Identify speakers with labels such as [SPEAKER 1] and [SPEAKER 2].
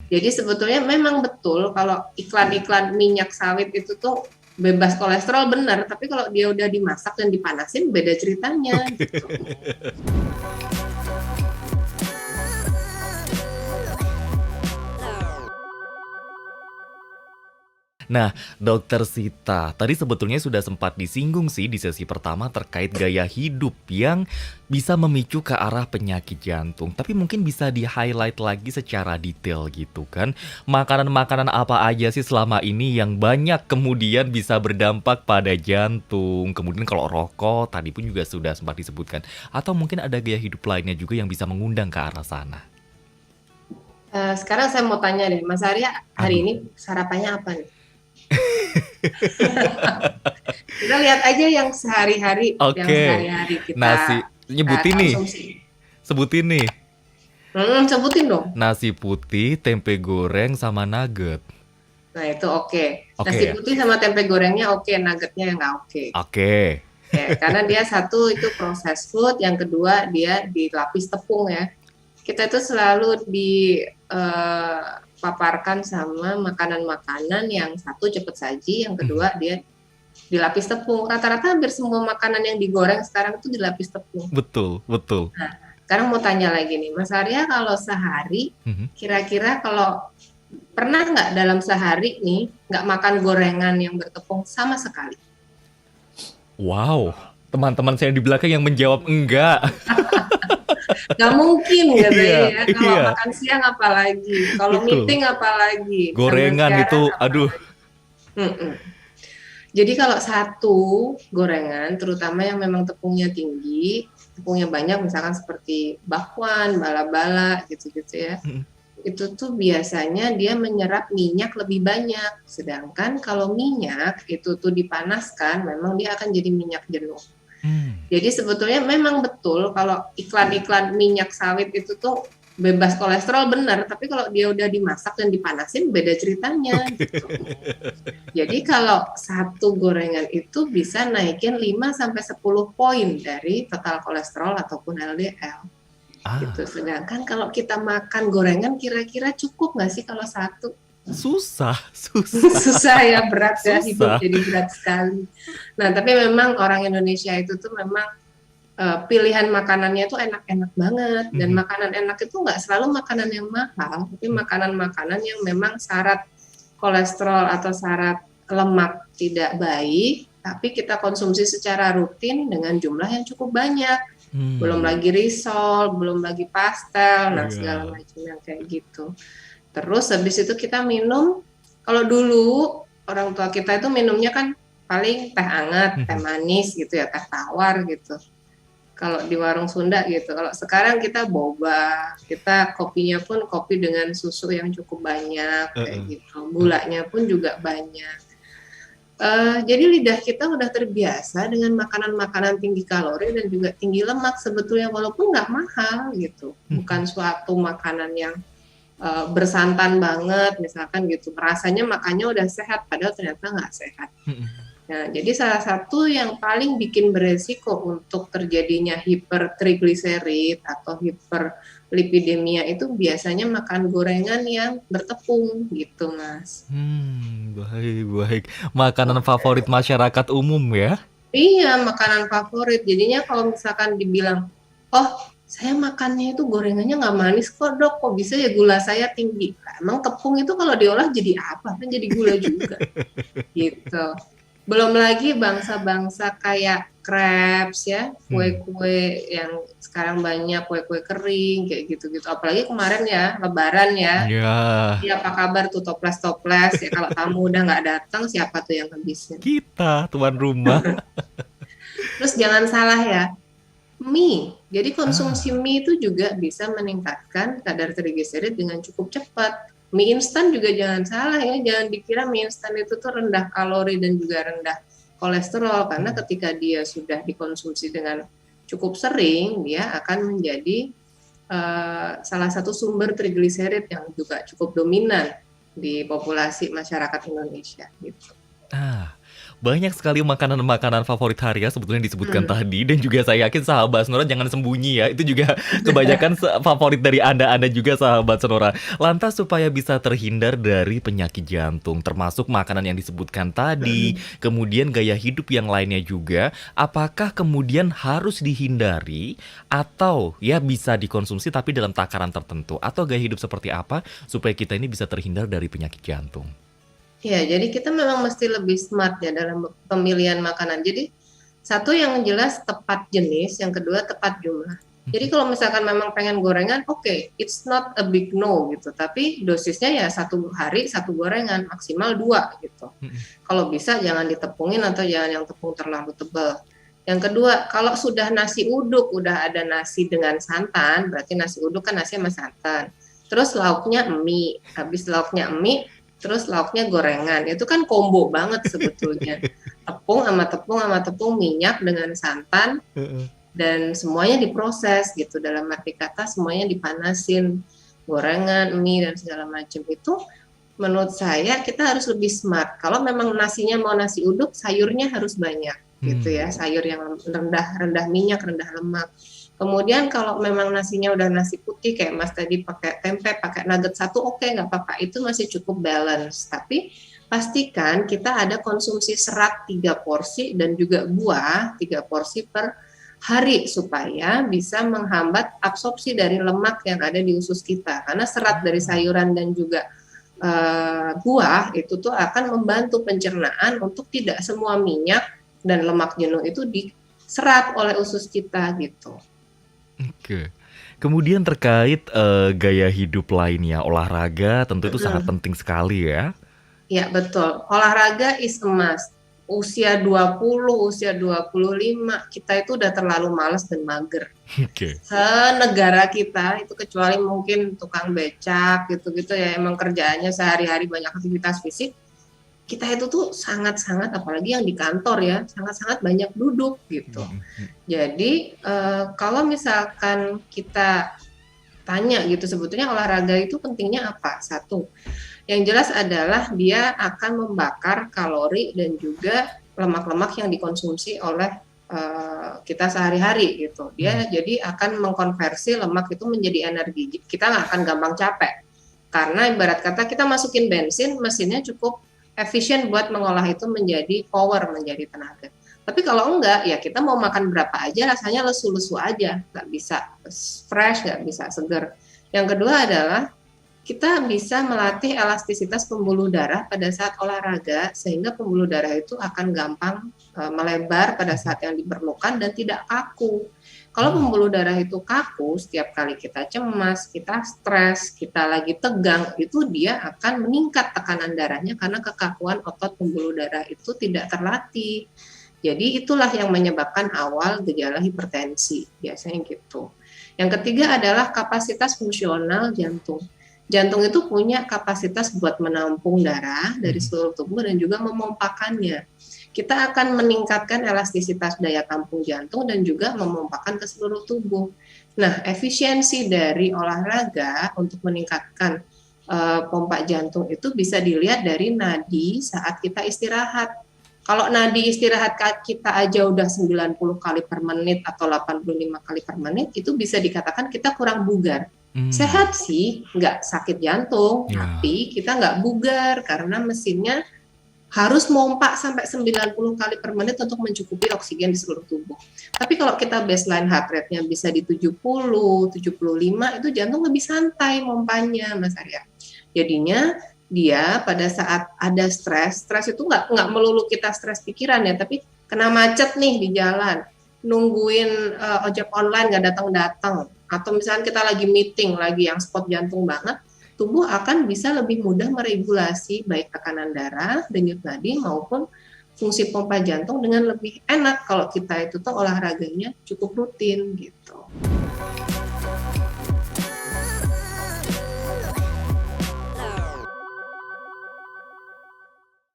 [SPEAKER 1] Jadi sebetulnya memang betul kalau iklan-iklan minyak sawit itu tuh bebas kolesterol benar, tapi kalau dia udah dimasak dan dipanasin beda ceritanya
[SPEAKER 2] Oke.
[SPEAKER 1] gitu.
[SPEAKER 2] Nah, Dokter Sita, tadi sebetulnya sudah sempat disinggung sih di sesi pertama terkait gaya hidup yang bisa memicu ke arah penyakit jantung. Tapi mungkin bisa di-highlight lagi secara detail gitu kan. Makanan-makanan apa aja sih selama ini yang banyak kemudian bisa berdampak pada jantung. Kemudian kalau rokok, tadi pun juga sudah sempat disebutkan. Atau mungkin ada gaya hidup lainnya juga yang bisa mengundang ke arah sana.
[SPEAKER 1] Sekarang saya mau tanya deh, Mas Arya hari
[SPEAKER 2] Aduh.
[SPEAKER 1] ini sarapannya apa nih? Kita lihat aja yang
[SPEAKER 2] Oke,
[SPEAKER 1] sehari-hari kita
[SPEAKER 2] nasi, nyebutin nih,
[SPEAKER 1] konsumsi.
[SPEAKER 2] sebutin nih.
[SPEAKER 1] Sebutin dong.
[SPEAKER 2] Nasi putih, tempe goreng, sama nugget.
[SPEAKER 1] Nah itu oke.
[SPEAKER 2] Oke
[SPEAKER 1] Nasi
[SPEAKER 2] ya?
[SPEAKER 1] putih sama tempe gorengnya oke, nuggetnya nggak oke.
[SPEAKER 2] Oke.
[SPEAKER 1] Ya, karena dia satu itu proses food, yang kedua dia dilapis tepung ya. Kita itu selalu dipaparkan sama makanan-makanan yang satu cepat saji, yang kedua dia dilapis tepung. Rata-rata hampir semua makanan yang digoreng sekarang itu dilapis tepung.
[SPEAKER 2] Betul, betul.
[SPEAKER 1] Nah, sekarang mau tanya lagi nih, Mas Arya kalau sehari,
[SPEAKER 2] Mhm.
[SPEAKER 1] kira-kira kalau pernah nggak dalam sehari nih nggak makan gorengan yang bertepung sama sekali?
[SPEAKER 2] Wow, teman-teman saya di belakang yang menjawab enggak.
[SPEAKER 1] Nggak mungkin katanya
[SPEAKER 2] Iya,
[SPEAKER 1] ya, kalau
[SPEAKER 2] iya,
[SPEAKER 1] makan siang apalagi, kalau
[SPEAKER 2] betul.
[SPEAKER 1] meeting apalagi, sambil
[SPEAKER 2] Gorengan
[SPEAKER 1] siaran
[SPEAKER 2] itu, aduh.
[SPEAKER 1] apalagi. Mm-mm. Jadi kalau satu gorengan, terutama yang memang tepungnya tinggi, tepungnya banyak, misalkan seperti bakwan, bala-bala, gitu-gitu ya,
[SPEAKER 2] Mhm.
[SPEAKER 1] itu tuh biasanya dia menyerap minyak lebih banyak. Sedangkan kalau minyak itu tuh dipanaskan, memang dia akan jadi minyak jenuh.
[SPEAKER 2] Hmm.
[SPEAKER 1] Jadi sebetulnya memang betul kalau iklan-iklan minyak sawit itu tuh bebas kolesterol benar, tapi kalau dia udah dimasak dan dipanasin beda ceritanya
[SPEAKER 2] Oke.
[SPEAKER 1] gitu. Jadi kalau satu gorengan itu bisa naikin 5 sampai 10 poin dari total kolesterol ataupun LDL. Gitu.
[SPEAKER 2] Ah,
[SPEAKER 1] Sedangkan kalau kita makan gorengan kira-kira cukup nggak sih kalau satu?
[SPEAKER 2] susah, susah,
[SPEAKER 1] Susah ya, berat ya, hidup
[SPEAKER 2] susah.
[SPEAKER 1] jadi berat sekali. Nah, tapi memang orang Indonesia itu tuh memang pilihan makanannya tuh enak-enak banget, dan
[SPEAKER 2] Mhm.
[SPEAKER 1] makanan enak itu nggak selalu makanan yang mahal, tapi makanan-makanan yang memang syarat kolesterol atau syarat lemak tidak baik, tapi kita konsumsi secara rutin dengan jumlah yang cukup banyak. Belum
[SPEAKER 2] Hmm.
[SPEAKER 1] lagi risol, belum lagi pastel, nah segala
[SPEAKER 2] Iya.
[SPEAKER 1] macam yang kayak gitu. Terus habis itu kita minum, kalau dulu orang tua kita itu minumnya kan paling teh hangat, teh
[SPEAKER 2] Mhm.
[SPEAKER 1] manis gitu ya, teh tawar gitu. Kalau di warung Sunda gitu. Kalau sekarang kita boba, kita kopinya pun kopi dengan susu yang cukup banyak kayak
[SPEAKER 2] Heeh.
[SPEAKER 1] gitu. Gulanya pun juga banyak. Jadi lidah kita udah terbiasa dengan makanan-makanan tinggi kalori dan juga tinggi lemak sebetulnya, walaupun nggak mahal gitu.
[SPEAKER 2] Mhm.
[SPEAKER 1] Bukan suatu makanan yang bersantan banget misalkan gitu, rasanya makannya udah sehat padahal ternyata nggak sehat.
[SPEAKER 2] Mhm.
[SPEAKER 1] Nah, jadi salah satu yang paling bikin beresiko untuk terjadinya hipertrigliserid atau hiperlipidemia itu biasanya makan gorengan yang bertepung gitu, Mas.
[SPEAKER 2] Baik, baik. Makanan favorit masyarakat umum ya?
[SPEAKER 1] Iya, makanan favorit. Jadinya kalau misalkan dibilang, oh saya makannya itu gorengannya nggak manis kok dok, kok bisa ya gula saya tinggi? Nah, emang tepung itu kalau diolah jadi apa? Kan jadi gula juga, gitu. Belum lagi bangsa-bangsa kayak crepes ya,
[SPEAKER 2] Mhm.
[SPEAKER 1] kue-kue yang sekarang banyak, kue-kue kering kayak gitu-gitu. Apalagi kemarin ya, Lebaran ya.
[SPEAKER 2] Ya,
[SPEAKER 1] Ya apa kabar tuh toples-toples ya, kalau tamu udah nggak datang siapa tuh yang habisin?
[SPEAKER 2] kita tuan rumah.
[SPEAKER 1] Terus jangan salah ya, mie. Jadi konsumsi
[SPEAKER 2] Ah,
[SPEAKER 1] mie itu juga bisa meningkatkan kadar trigliserid dengan cukup cepat. Mie instan juga jangan salah ya, jangan dikira mie instan itu tuh rendah kalori dan juga rendah kolesterol, karena
[SPEAKER 2] mhm.
[SPEAKER 1] ketika dia sudah dikonsumsi dengan cukup sering, dia akan menjadi salah satu sumber trigliserid yang juga cukup dominan di populasi masyarakat Indonesia gitu.
[SPEAKER 2] Ah, Banyak sekali makanan-makanan favorit Haria sebetulnya disebutkan
[SPEAKER 1] Hmm.
[SPEAKER 2] tadi dan juga saya yakin sahabat Sonora jangan sembunyi ya. Itu juga kebanyakan favorit dari Anda juga sahabat Sonora. Lantas supaya bisa terhindar dari penyakit jantung termasuk makanan yang disebutkan tadi,
[SPEAKER 1] Hmm.
[SPEAKER 2] kemudian gaya hidup yang lainnya juga, apakah kemudian harus dihindari atau ya bisa dikonsumsi tapi dalam takaran tertentu atau gaya hidup seperti apa supaya kita ini bisa terhindar dari penyakit jantung?
[SPEAKER 1] Ya, jadi kita memang mesti lebih smart ya dalam pemilihan makanan. Jadi satu yang jelas tepat jenis, yang kedua tepat jumlah. Jadi kalau misalkan memang pengen gorengan, oke, it's not a big no gitu. Tapi dosisnya ya satu hari satu gorengan, maksimal dua gitu. Kalau bisa jangan ditepungin atau jangan yang tepung terlalu tebal. Yang kedua, kalau sudah nasi uduk, udah ada nasi dengan santan, berarti nasi uduk kan nasi sama santan. Terus lauknya mie, habis lauknya mie, terus lauknya gorengan. Itu kan combo banget sebetulnya. Tepung sama tepung, minyak dengan santan, dan semuanya diproses gitu. Dalam arti kata semuanya dipanasin, gorengan, mie dan segala macam itu. Menurut saya kita harus lebih smart. Kalau memang nasinya mau nasi uduk, sayurnya harus banyak gitu ya. Sayur yang rendah minyak, rendah lemak. Kemudian kalau memang nasinya udah nasi putih kayak Mas tadi pakai tempe, pakai nugget satu, oke, nggak apa-apa. Itu masih cukup balance. Tapi pastikan kita ada konsumsi serat 3 porsi dan juga buah 3 porsi per hari supaya bisa menghambat absorpsi dari lemak yang ada di usus kita. Karena serat dari sayuran dan juga buah itu tuh akan membantu pencernaan untuk tidak semua minyak dan lemak jenuh itu diserap oleh usus kita gitu.
[SPEAKER 2] Oke. Kemudian terkait, gaya hidup lainnya, olahraga tentu itu sangat penting sekali ya?
[SPEAKER 1] Ya betul, olahraga is a must. Usia 20, usia 25, kita itu udah terlalu malas dan mager.
[SPEAKER 2] Oke.
[SPEAKER 1] Senegara kita itu kecuali mungkin tukang becak gitu-gitu ya emang kerjaannya sehari-hari banyak aktivitas fisik, kita itu tuh sangat-sangat apalagi yang di kantor ya, sangat-sangat banyak duduk gitu. Jadi kalau misalkan kita tanya gitu sebetulnya olahraga itu pentingnya apa? Satu, yang jelas adalah dia akan membakar kalori dan juga lemak-lemak yang dikonsumsi oleh kita sehari-hari gitu. Dia jadi akan mengkonversi lemak itu menjadi energi. Kita nggak akan gampang capek. Karena ibarat kata kita masukin bensin, mesinnya cukup efisien buat mengolah itu menjadi power, menjadi tenaga. Tapi kalau enggak, ya kita mau makan berapa aja rasanya lesu-lesu aja, nggak bisa fresh, nggak bisa seger. Yang kedua adalah kita bisa melatih elastisitas pembuluh darah pada saat olahraga sehingga pembuluh darah itu akan gampang melebar pada saat yang diperlukan dan tidak kaku. Kalau pembuluh darah itu kaku, setiap kali kita cemas, kita stres, kita lagi tegang, itu dia akan meningkat tekanan darahnya karena kekakuan otot pembuluh darah itu tidak terlatih. Jadi itulah yang menyebabkan awal gejala hipertensi, biasanya gitu. Yang ketiga adalah kapasitas fungsional jantung. Jantung itu punya kapasitas buat menampung darah dari seluruh tubuh dan juga memompakannya. Kita akan meningkatkan elastisitas daya tampung jantung dan juga memompakan ke seluruh tubuh. Nah, efisiensi dari olahraga untuk meningkatkan pompa jantung itu bisa dilihat dari nadi saat kita istirahat. Kalau nadi istirahat kita aja udah 90 kali per menit atau 85 kali per menit, itu bisa dikatakan kita kurang bugar. Sehat sih, nggak sakit jantung, tapi kita nggak bugar karena mesinnya harus mompa sampai 90 kali per menit untuk mencukupi oksigen di seluruh tubuh. Tapi kalau kita baseline heart rate-nya bisa di 70, 75, itu jantung lebih santai mompanya, Mas Arya. Jadinya dia pada saat ada stres itu nggak melulu kita stres pikiran ya, tapi kena macet nih di jalan, nungguin ojek online nggak datang-datang, atau misalnya kita lagi meeting, lagi yang spot jantung banget, tubuh akan bisa lebih mudah meregulasi baik tekanan darah, denyut nadi maupun fungsi pompa jantung dengan lebih enak kalau kita itu tuh olahraganya cukup rutin gitu.